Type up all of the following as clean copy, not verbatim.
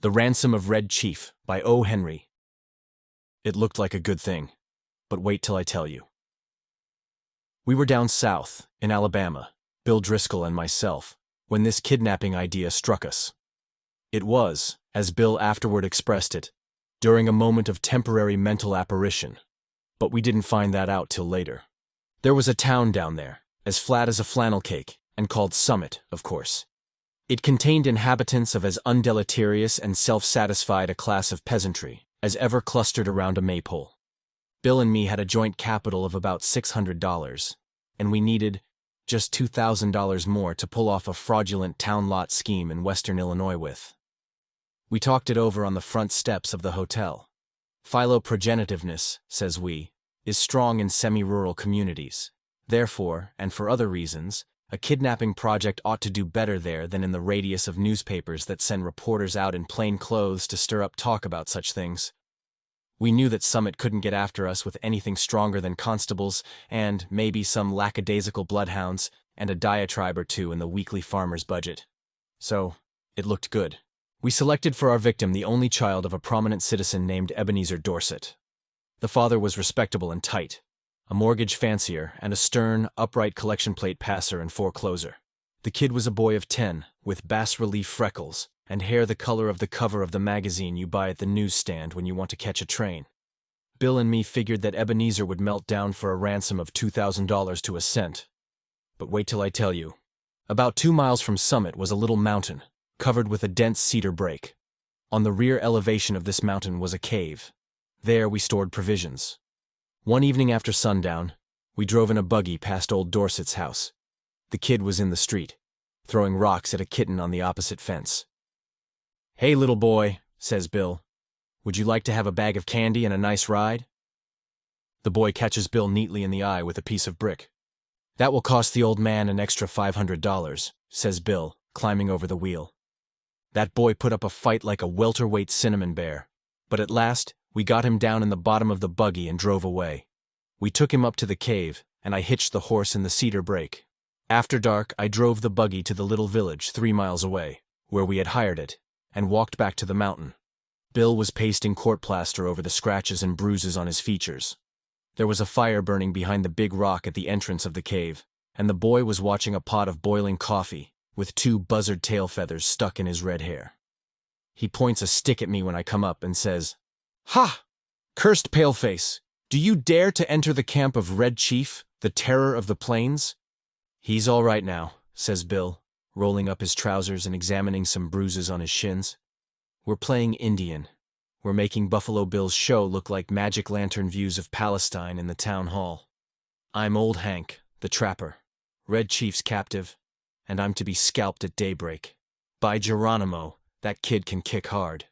The Ransom of Red Chief by O. Henry. It looked like a good thing, but wait till I tell you. We were down south, in Alabama, Bill Driscoll and myself, when this kidnapping idea struck us. It was, as Bill afterward expressed it, during a moment of temporary mental apparition, but we didn't find that out till later. There was a town down there, as flat as a flannel cake, and called Summit, of course. It contained inhabitants of as undeleterious and self-satisfied a class of peasantry as ever clustered around a maypole. Bill and me had a joint capital of about $600, and we needed just $2,000 more to pull off a fraudulent town lot scheme in western Illinois with. We talked it over on the front steps of the hotel. Philoprogenitiveness, says we, is strong in semi-rural communities. Therefore, and for other reasons, a kidnapping project ought to do better there than in the radius of newspapers that send reporters out in plain clothes to stir up talk about such things. We knew that Summit couldn't get after us with anything stronger than constables and, maybe, some lackadaisical bloodhounds and a diatribe or two in the weekly farmer's budget. So, it looked good. We selected for our victim the only child of a prominent citizen named Ebenezer Dorset. The father was respectable and tight, a mortgage fancier, and a stern, upright collection plate passer and forecloser. The kid was a boy of 10, with bas-relief freckles, and hair the color of the cover of the magazine you buy at the newsstand when you want to catch a train. Bill and me figured that Ebenezer would melt down for a ransom of $2,000 to a cent. But wait till I tell you. About 2 miles from Summit was a little mountain, covered with a dense cedar brake. On the rear elevation of this mountain was a cave. There we stored provisions. One evening after sundown, we drove in a buggy past old Dorset's house. The kid was in the street, throwing rocks at a kitten on the opposite fence. "Hey, little boy," says Bill, "would you like to have a bag of candy and a nice ride?" The boy catches Bill neatly in the eye with a piece of brick. "That will cost the old man an extra $500, says Bill, climbing over the wheel. That boy put up a fight like a welterweight cinnamon bear, but at last, we got him down in the bottom of the buggy and drove away. We took him up to the cave, and I hitched the horse in the cedar brake. After dark, I drove the buggy to the little village 3 miles away, where we had hired it, and walked back to the mountain. Bill was pasting court plaster over the scratches and bruises on his features. There was a fire burning behind the big rock at the entrance of the cave, and the boy was watching a pot of boiling coffee, with 2 buzzard tail feathers stuck in his red hair. He points a stick at me when I come up and says, "Ha! Cursed paleface, do you dare to enter the camp of Red Chief, the terror of the plains?" "He's all right now," says Bill, rolling up his trousers and examining some bruises on his shins. "We're playing Indian. We're making Buffalo Bill's show look like magic lantern views of Palestine in the town hall. I'm Old Hank, the trapper, Red Chief's captive, and I'm to be scalped at daybreak. By Geronimo, that kid can kick hard."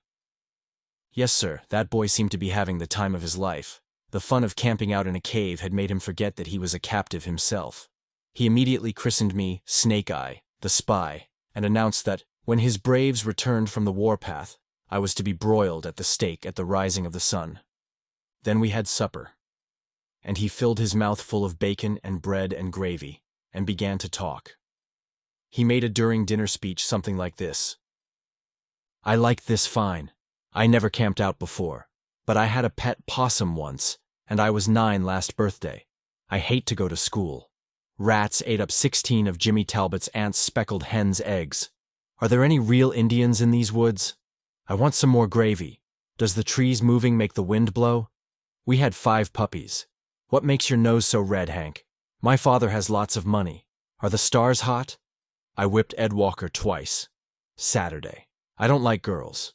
Yes, sir, that boy seemed to be having the time of his life. The fun of camping out in a cave had made him forget that he was a captive himself. He immediately christened me Snake Eye, the spy, and announced that, when his braves returned from the warpath, I was to be broiled at the stake at the rising of the sun. Then we had supper, and he filled his mouth full of bacon and bread and gravy, and began to talk. He made a during dinner speech something like this: "I like this fine. I never camped out before, but I had a pet possum once, and I was 9 last birthday. I hate to go to school. Rats ate up 16 of Jimmy Talbot's aunt's speckled hen's eggs. Are there any real Indians in these woods? I want some more gravy. Does the trees moving make the wind blow? We had 5 puppies. What makes your nose so red, Hank? My father has lots of money. Are the stars hot? I whipped Ed Walker twice. Saturday. I don't like girls.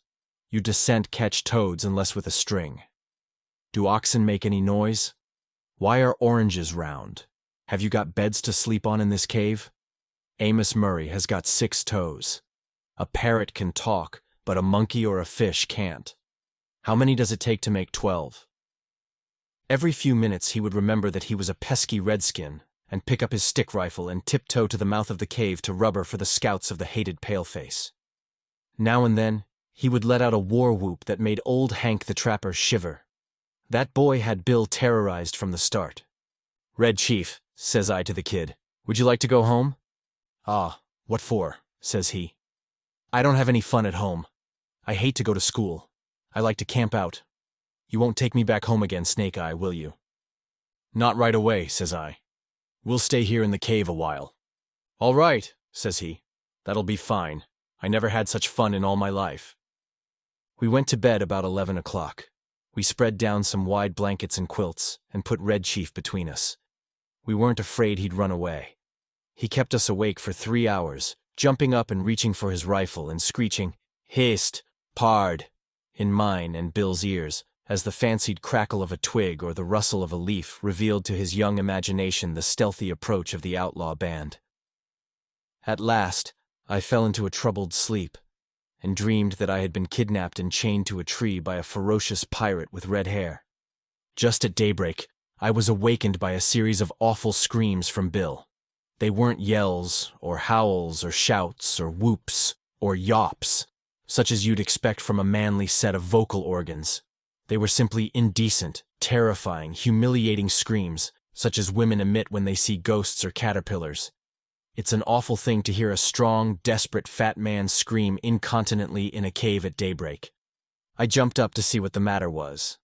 You descent catch toads unless with a string. Do oxen make any noise? Why are oranges round? Have you got beds to sleep on in this cave? Amos Murray has got 6 toes. A parrot can talk, but a monkey or a fish can't. How many does it take to make 12? Every few minutes he would remember that he was a pesky redskin, and pick up his stick rifle and tiptoe to the mouth of the cave to rubber for the scouts of the hated paleface. Now and then, he would let out a war whoop that made Old Hank the trapper shiver. That boy had Bill terrorized from the start. "Red Chief," says I to the kid, "would you like to go home?" "Ah, what for?" says he. "I don't have any fun at home. I hate to go to school. I like to camp out. You won't take me back home again, Snake Eye, will you? Not right away, says I. We'll stay here in the cave a while. All right, says he. That'll be fine. I never had such fun in all my life. We went to bed about 11 o'clock. We spread down some wide blankets and quilts and put Red Chief between us. We weren't afraid he'd run away. He kept us awake for 3 hours, jumping up and reaching for his rifle and screeching, "Hist! Pard!" in mine and Bill's ears, as the fancied crackle of a twig or the rustle of a leaf revealed to his young imagination the stealthy approach of the outlaw band. At last, I fell into a troubled sleep, and dreamed that I had been kidnapped and chained to a tree by a ferocious pirate with red hair. Just at daybreak, I was awakened by a series of awful screams from Bill. They weren't yells, or howls, or shouts, or whoops, or yops, such as you'd expect from a manly set of vocal organs. They were simply indecent, terrifying, humiliating screams, such as women emit when they see ghosts or caterpillars. It's an awful thing to hear a strong, desperate fat man scream incontinently in a cave at daybreak. I jumped up to see what the matter was.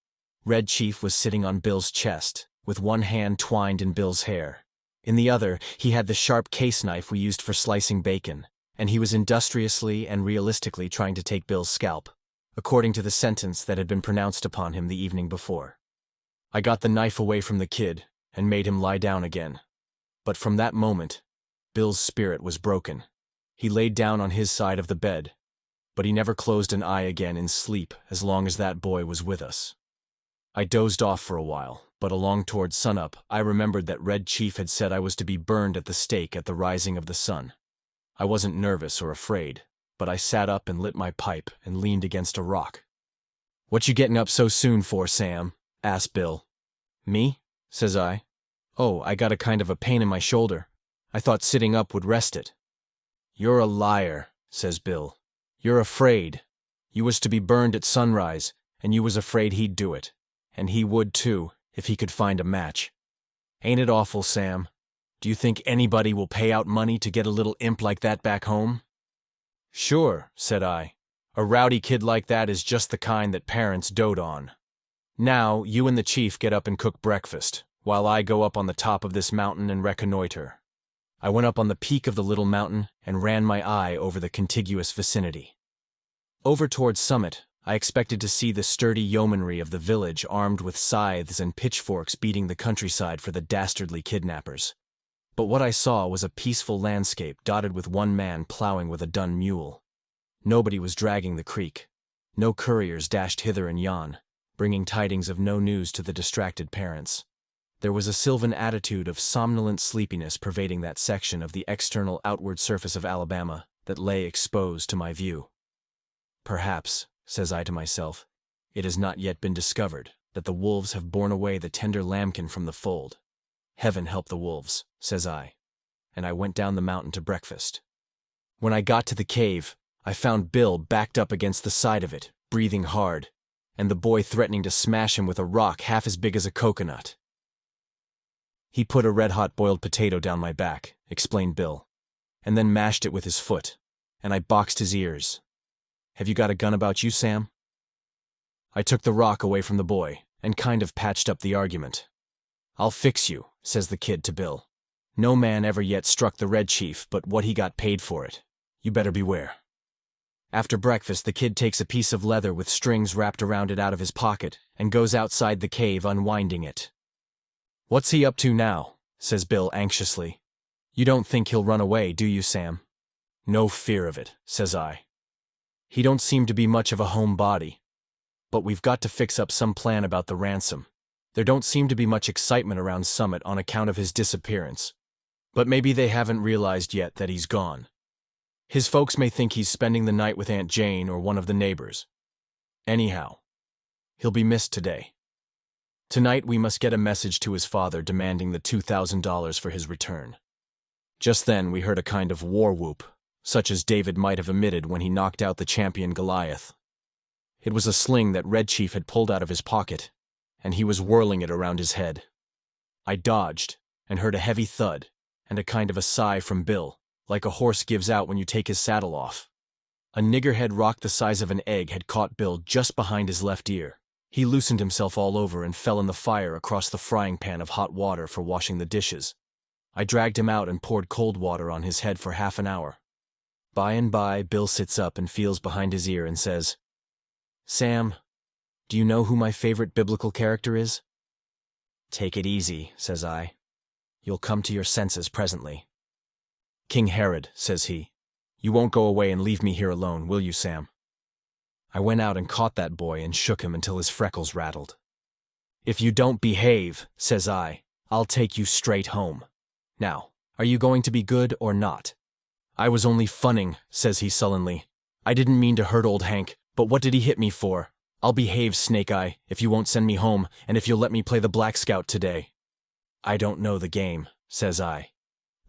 Red Chief was sitting on Bill's chest, with one hand twined in Bill's hair. In the other, he had the sharp case knife we used for slicing bacon, and he was industriously and realistically trying to take Bill's scalp, according to the sentence that had been pronounced upon him the evening before. I got the knife away from the kid and made him lie down again. But from that moment, Bill's spirit was broken. He laid down on his side of the bed, but he never closed an eye again in sleep as long as that boy was with us. I dozed off for a while, but along towards sunup, I remembered that Red Chief had said I was to be burned at the stake at the rising of the sun. I wasn't nervous or afraid, but I sat up and lit my pipe and leaned against a rock. "What you getting up so soon for, Sam?" asked Bill. "Me?" says I. "Oh, I got a kind of a pain in my shoulder. I thought sitting up would rest it." "You're a liar," says Bill. "You're afraid. You was to be burned at sunrise, and you was afraid he'd do it. And he would too, if he could find a match. Ain't it awful, Sam? Do you think anybody will pay out money to get a little imp like that back home?" "Sure," said I. "A rowdy kid like that is just the kind that parents dote on. Now, you and the chief get up and cook breakfast, while I go up on the top of this mountain and reconnoiter." I went up on the peak of the little mountain and ran my eye over the contiguous vicinity. Over towards summit, I expected to see the sturdy yeomanry of the village armed with scythes and pitchforks beating the countryside for the dastardly kidnappers. But what I saw was a peaceful landscape dotted with one man plowing with a dun mule. Nobody was dragging the creek. No couriers dashed hither and yon, bringing tidings of no news to the distracted parents. There was a sylvan attitude of somnolent sleepiness pervading that section of the external outward surface of Alabama that lay exposed to my view. "Perhaps," says I to myself, "it has not yet been discovered that the wolves have borne away the tender lambkin from the fold. Heaven help the wolves," says I, and I went down the mountain to breakfast. When I got to the cave, I found Bill backed up against the side of it, breathing hard, and the boy threatening to smash him with a rock half as big as a coconut. "He put a red-hot boiled potato down my back," explained Bill, "and then mashed it with his foot, and I boxed his ears. Have you got a gun about you, Sam?" I took the rock away from the boy and kind of patched up the argument. "I'll fix you," says the kid to Bill. "No man ever yet struck the Red Chief but what he got paid for it. You better beware." After breakfast, the kid takes a piece of leather with strings wrapped around it out of his pocket and goes outside the cave unwinding it. "What's he up to now?" says Bill anxiously. "You don't think he'll run away, do you, Sam?" "No fear of it," says I. "He don't seem to be much of a homebody. But we've got to fix up some plan about the ransom. There don't seem to be much excitement around Summit on account of his disappearance. But maybe they haven't realized yet that he's gone. His folks may think he's spending the night with Aunt Jane or one of the neighbors. Anyhow, he'll be missed today. Tonight we must get a message to his father demanding the $2,000 for his return." Just then we heard a kind of war whoop, such as David might have emitted when he knocked out the champion Goliath. It was a sling that Red Chief had pulled out of his pocket, and he was whirling it around his head. I dodged, and heard a heavy thud, and a kind of a sigh from Bill, like a horse gives out when you take his saddle off. A niggerhead rock the size of an egg had caught Bill just behind his left ear. He loosened himself all over and fell in the fire across the frying pan of hot water for washing the dishes. I dragged him out and poured cold water on his head for half an hour. By and by, Bill sits up and feels behind his ear and says, "Sam, do you know who my favorite biblical character is?" "Take it easy," says I. "You'll come to your senses presently." "King Herod," says he. "You won't go away and leave me here alone, will you, Sam?" I went out and caught that boy and shook him until his freckles rattled. "If you don't behave," says I, "I'll take you straight home. Now, are you going to be good or not?" "I was only funning," says he sullenly. "I didn't mean to hurt old Hank, but what did he hit me for? I'll behave, Snake Eye, if you won't send me home and if you'll let me play the Black Scout today." "I don't know the game," says I.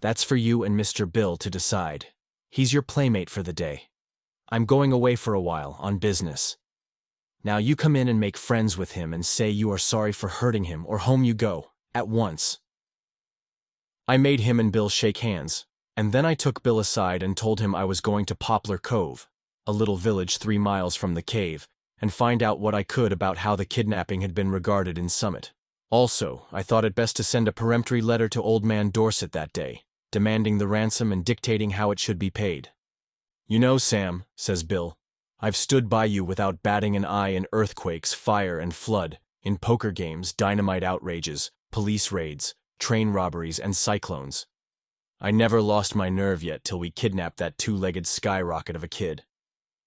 "That's for you and Mr. Bill to decide. He's your playmate for the day. I'm going away for a while, on business. Now you come in and make friends with him and say you are sorry for hurting him, or home you go, at once." I made him and Bill shake hands, and then I took Bill aside and told him I was going to Poplar Cove, a little village 3 miles from the cave, and find out what I could about how the kidnapping had been regarded in Summit. Also, I thought it best to send a peremptory letter to Old Man Dorset that day, demanding the ransom and dictating how it should be paid. "You know, Sam," says Bill, "I've stood by you without batting an eye in earthquakes, fire, and flood, in poker games, dynamite outrages, police raids, train robberies, and cyclones. I never lost my nerve yet till we kidnapped that 2-legged skyrocket of a kid.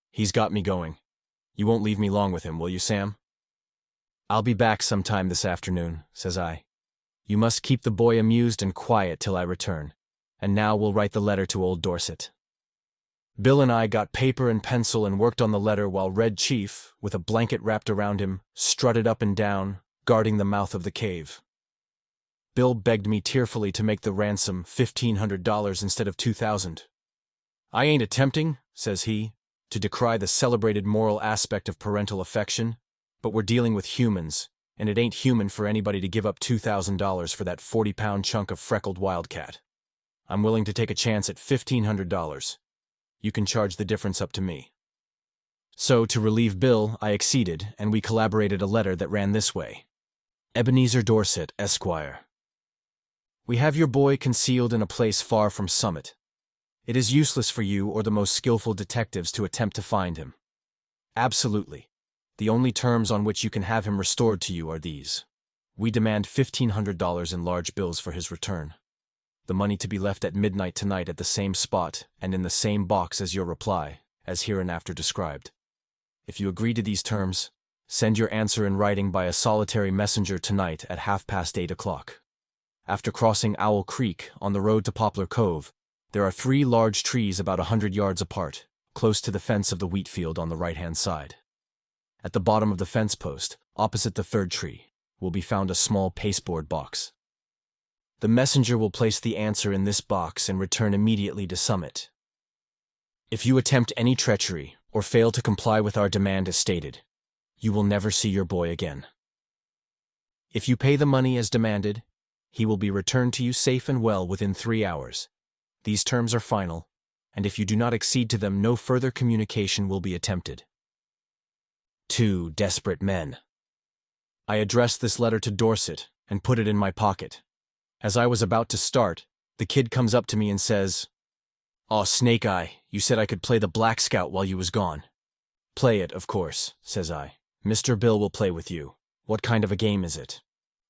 He's got me going. You won't leave me long with him, will you, Sam?" "I'll be back sometime this afternoon," says I. "You must keep the boy amused and quiet till I return, and now we'll write the letter to old Dorset." Bill and I got paper and pencil and worked on the letter while Red Chief, with a blanket wrapped around him, strutted up and down, guarding the mouth of the cave. Bill begged me tearfully to make the ransom $1,500 instead of $2,000. "I ain't attempting," says he, "to decry the celebrated moral aspect of parental affection, but we're dealing with humans, and it ain't human for anybody to give up $2,000 for that 40-pound chunk of freckled wildcat. I'm willing to take a chance at $1,500. You can charge the difference up to me." So, to relieve Bill, I acceded, and we collaborated a letter that ran this way. Ebenezer Dorset, Esquire. We have your boy concealed in a place far from Summit. It is useless for you or the most skillful detectives to attempt to find him. Absolutely. The only terms on which you can have him restored to you are these. We demand $1,500 in large bills for his return. The money to be left at midnight tonight at the same spot and in the same box as your reply, as hereinafter described. If you agree to these terms, send your answer in writing by a solitary messenger tonight at 8:30. After crossing Owl Creek on the road to Poplar Cove, there are 3 large trees about 100 yards apart, close to the fence of the wheat field on the right-hand side. At the bottom of the fence post, opposite the 3rd tree, will be found a small pasteboard box. The messenger will place the answer in this box and return immediately to Summit. If you attempt any treachery or fail to comply with our demand as stated, you will never see your boy again. If you pay the money as demanded, he will be returned to you safe and well within 3 hours. These terms are final, and if you do not accede to them, no further communication will be attempted. 2 desperate men. I addressed this letter to Dorset and put it in my pocket. As I was about to start, the kid comes up to me and says, "Aw, Snake Eye, you said I could play the Black Scout while you was gone." "Play it, of course," says I. "Mr. Bill will play with you. What kind of a game is it?"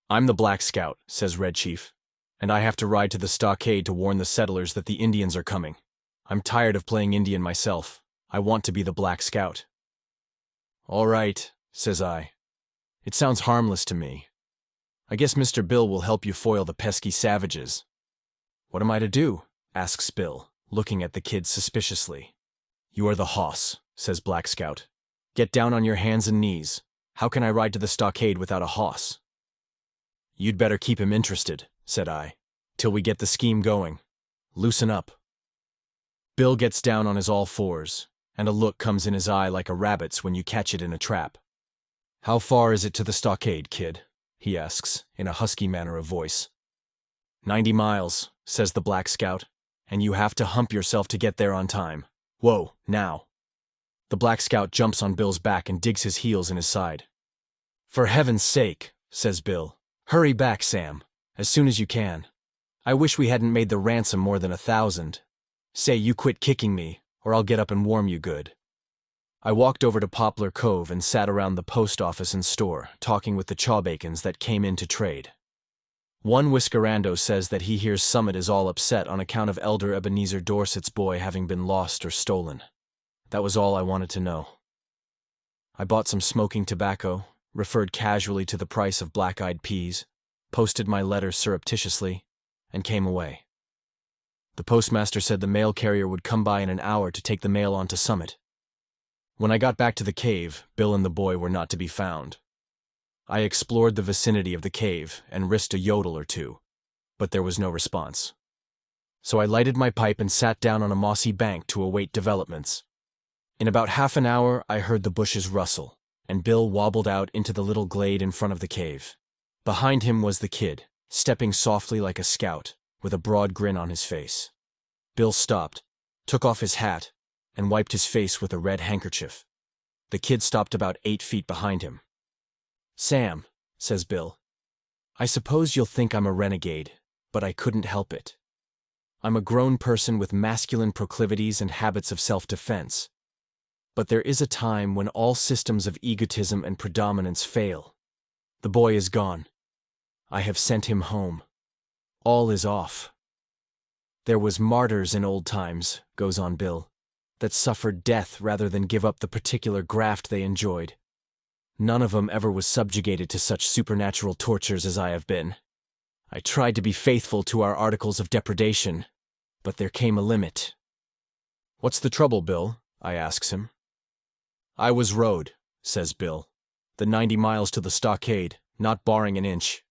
"I'm the Black Scout," says Red Chief, "and I have to ride to the stockade to warn the settlers that the Indians are coming. I'm tired of playing Indian myself. I want to be the Black Scout." "All right," says I. "It sounds harmless to me. I guess Mr. Bill will help you foil the pesky savages." "What am I to do?" asks Bill, looking at the kid suspiciously. "You are the hoss," says Black Scout. "Get down on your hands and knees. How can I ride to the stockade without a hoss?" "You'd better keep him interested," said I, "till we get the scheme going. Loosen up." Bill gets down on his all fours, and a look comes in his eye like a rabbit's when you catch it in a trap. "How far is it to the stockade, kid?" he asks, in a husky manner of voice. 90 miles, says the Black Scout, and you have to hump yourself to get there on time. Whoa, now. The Black Scout jumps on Bill's back and digs his heels in his side. "For heaven's sake," says Bill. "Hurry back, Sam, as soon as you can. I wish we hadn't made the ransom more than 1,000. Say you quit kicking me, or I'll get up and warm you good." I walked over to Poplar Cove and sat around the post office and store, talking with the chawbacons that came in to trade. One whiskerando says that he hears Summit is all upset on account of Elder Ebenezer Dorset's boy having been lost or stolen. That was all I wanted to know. I bought some smoking tobacco, referred casually to the price of black-eyed peas, posted my letter surreptitiously, and came away. The postmaster said the mail carrier would come by in an hour to take the mail on to Summit. When I got back to the cave, Bill and the boy were not to be found. I explored the vicinity of the cave and risked a yodel or two, but there was no response. So I lighted my pipe and sat down on a mossy bank to await developments. In about half an hour, I heard the bushes rustle, and Bill wobbled out into the little glade in front of the cave. Behind him was the kid, stepping softly like a scout, with a broad grin on his face. Bill stopped, took off his hat, and wiped his face with a red handkerchief. The kid stopped about 8 feet behind him. "Sam," says Bill, "I suppose you'll think I'm a renegade, but I couldn't help it. I'm a grown person with masculine proclivities and habits of self-defense. But there is a time when all systems of egotism and predominance fail. The boy is gone. I have sent him home. All is off. There was martyrs in old times," goes on Bill, "that suffered death rather than give up the particular graft they enjoyed. None of 'em ever was subjugated to such supernatural tortures as I have been. I tried to be faithful to our articles of depredation, but there came a limit." "What's the trouble, Bill?" I asks him. "I was rode," says Bill, "the 90 miles to the stockade, not barring an inch.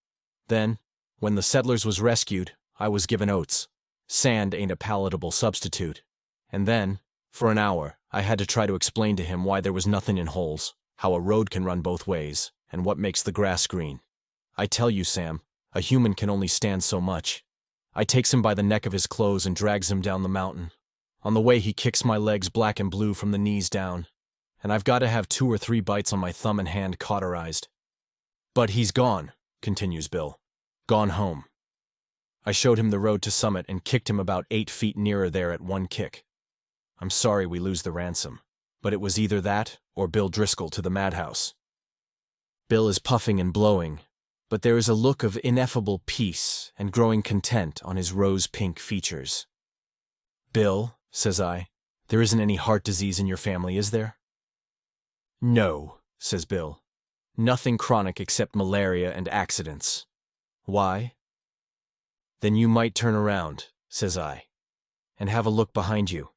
Then, when the settlers was rescued, I was given oats. Sand ain't a palatable substitute. And then, for an hour, I had to try to explain to him why there was nothing in holes, how a road can run both ways, and what makes the grass green. I tell you, Sam, a human can only stand so much. I takes him by the neck of his clothes and drags him down the mountain. On the way he kicks my legs black and blue from the knees down, and I've got to have 2 or 3 bites on my thumb and hand cauterized. But he's gone," continues Bill. "Gone home." I showed him the road to Summit and kicked him about 8 feet nearer there at one kick. I'm sorry we lose the ransom, but it was either that or Bill Driscoll to the madhouse. Bill is puffing and blowing, but there is a look of ineffable peace and growing content on his rose-pink features. "Bill," says I, "there isn't any heart disease in your family, is there?" "No," says Bill. "Nothing chronic except malaria and accidents." "Why?" "Then you might turn around," says I, "and have a look behind you."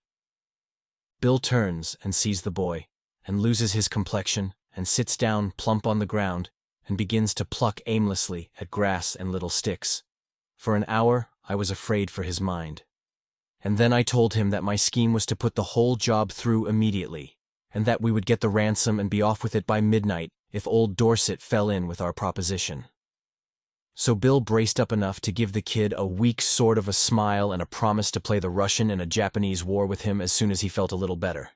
Bill turns and sees the boy, and loses his complexion, and sits down plump on the ground, and begins to pluck aimlessly at grass and little sticks. For an hour, I was afraid for his mind. And then I told him that my scheme was to put the whole job through immediately, and that we would get the ransom and be off with it by midnight if old Dorset fell in with our proposition. So Bill braced up enough to give the kid a weak sort of a smile and a promise to play the Russian in a Japanese war with him as soon as he felt a little better.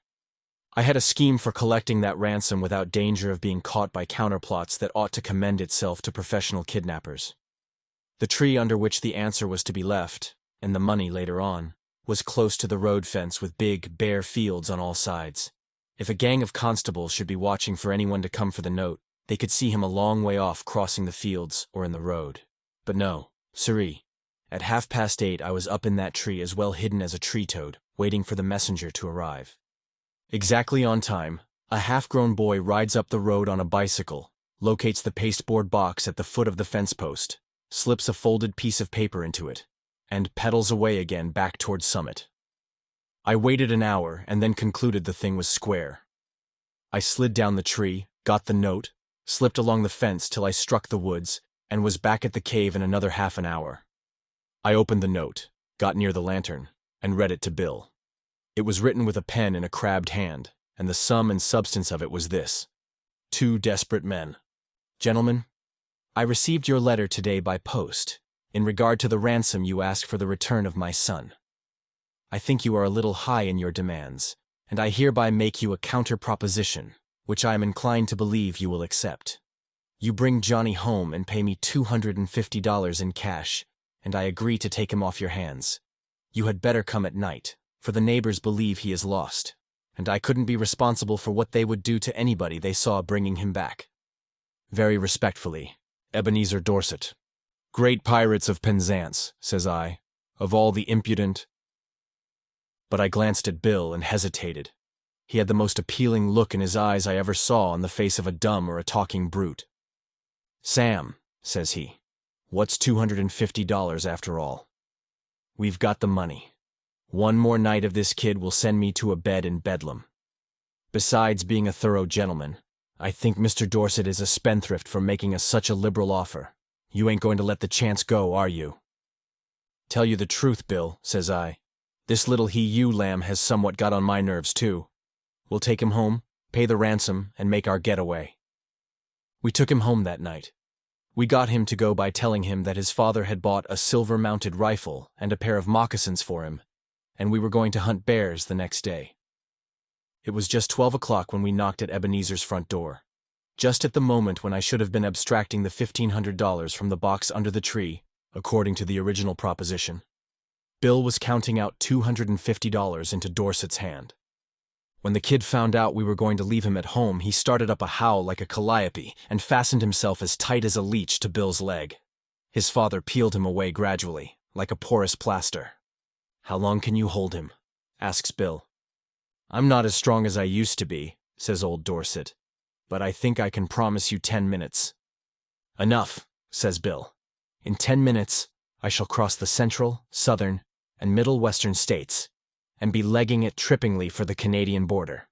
I had a scheme for collecting that ransom without danger of being caught by counterplots that ought to commend itself to professional kidnappers. The tree under which the answer was to be left, and the money later on, was close to the road fence with big, bare fields on all sides. If a gang of constables should be watching for anyone to come for the note, they could see him a long way off crossing the fields or in the road. But no, siree. At 8:30 I was up in that tree as well hidden as a tree toad, waiting for the messenger to arrive. Exactly on time, a half-grown boy rides up the road on a bicycle, locates the pasteboard box at the foot of the fence post, slips a folded piece of paper into it, and pedals away again back towards Summit. I waited an hour and then concluded the thing was square. I slid down the tree, got the note, slipped along the fence till I struck the woods, and was back at the cave in another half an hour. I opened the note, got near the lantern, and read it to Bill. It was written with a pen in a crabbed hand, and the sum and substance of it was this: 2 desperate men. Gentlemen, I received your letter today by post, in regard to the ransom you ask for the return of my son. I think you are a little high in your demands, and I hereby make you a counter-proposition, which I am inclined to believe you will accept. You bring Johnny home and pay me $250 in cash, and I agree to take him off your hands. You had better come at night, for the neighbors believe he is lost, and I couldn't be responsible for what they would do to anybody they saw bringing him back. Very respectfully, Ebenezer Dorset. Great pirates of Penzance, says I, of all the impudent. But I glanced at Bill and hesitated. He had the most appealing look in his eyes I ever saw on the face of a dumb or a talking brute. Sam, says he, what's $250 after all? We've got the money. One more night of this kid will send me to a bed in Bedlam. Besides being a thorough gentleman, I think Mr. Dorset is a spendthrift for making us such a liberal offer. You ain't going to let the chance go, are you? Tell you the truth, Bill, says I. This little he-you lamb has somewhat got on my nerves, too. We'll take him home, pay the ransom, and make our getaway. We took him home that night. We got him to go by telling him that his father had bought a silver-mounted rifle and a pair of moccasins for him, and we were going to hunt bears the next day. It was just 12 o'clock when we knocked at Ebenezer's front door. Just at the moment when I should have been abstracting the $1,500 from the box under the tree, according to the original proposition. Bill was counting out $250 into Dorset's hand. When the kid found out we were going to leave him at home, he started up a howl like a calliope and fastened himself as tight as a leech to Bill's leg. His father peeled him away gradually, like a porous plaster. How long can you hold him? Asks Bill. I'm not as strong as I used to be, says old Dorset, but I think I can promise you 10 minutes. Enough, says Bill. In 10 minutes, I shall cross the central, southern, and middle western states, and be legging it trippingly for the Canadian border.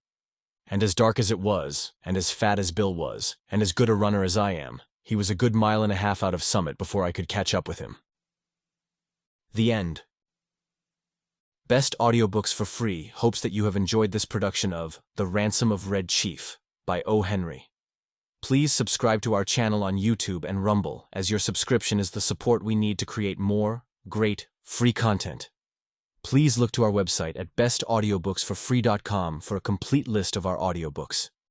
And as dark as it was, and as fat as Bill was, and as good a runner as I am, he was a good mile and a half out of Summit before I could catch up with him. The end. Best Audiobooks for Free hopes that you have enjoyed this production of The Ransom of Red Chief by O. Henry. Please subscribe to our channel on YouTube and Rumble, as your subscription is the support we need to create more, great, free content. Please look to our website at bestaudiobooksforfree.com for a complete list of our audiobooks.